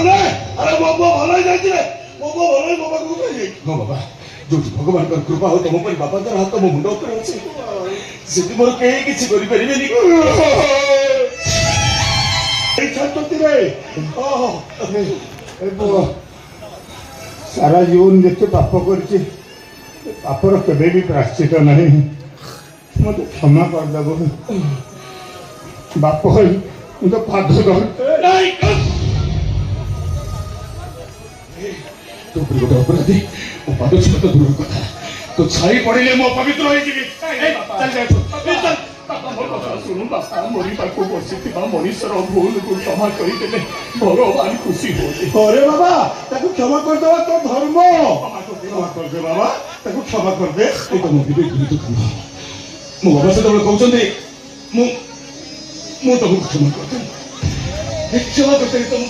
ମାନେ ଆରେ ମୋ ପୁଅ ଭଲ ହେଇଯାଇଛି ରେ ମୋ ପୁଅ ଭଲ ହେଇ ମୋ ପାଖକୁ ପାଇଯାଇଛି। ହଁ ବାବା ଯୋଉଠି ଭଗବାନଙ୍କର କୃପା ହଉ ତମ ପରି ବାପାଙ୍କର ହାତ ମୋ ମୁଣ୍ଡ ଉପରେ ଅଛି ସେଠି ମୋର କେହି କିଛି କରିପାରିବେନି। ଏଇ ଛାଡୁଛନ୍ତି ରେ ଏ ପୁଅ ସାରା ଜୀବନ ଯେତେ ପାପ କରିଛି ପାପର କେବେ ବି ପ୍ରାଶ୍ଚିତ ନାହିଁ। ମତେ କ୍ଷମା କରିଦେବ ବାପ ହୋଇ ମୁଁ ତ ପାଦ ଧରୁଛି। ତୋ ଉପରେ ଗୋଟେ ଅପରାଧୀ ମୋ ପାଦ ଛିପ ତ ଦୂରର କଥା ତୋ ଛାଇ ପଡ଼ିଲେ ମୁଁ ଅପବିତ୍ର ହେଇଯିବି। ଶୁଣୁ ବାପା ମରିବାକୁ ବସିଥିବା ମଣିଷର ଭୁଲକୁ କ୍ଷମା କରିଦେଲେ ଭଗବାନ ଖୁସି ହୁଅନ୍ତି। ଅରେ ବାବା ତାକୁ କ୍ଷମା କରିଦେବା ତୋ ଧର୍ମ। କ୍ଷମା କରିଦେ ବାବା ତାକୁ କ୍ଷମା କରିଦେ। ଏଇଟା ମୋ ବିବେକ ବିରୁଦ୍ଧ କାମ। ମୋ ବାବା ସେତେବେଳେ କହୁଛନ୍ତି ମୁଁ ତମକୁ କ୍ଷମା କରିଦେବି କ୍ଷମା କରିଦେବି ତମକୁ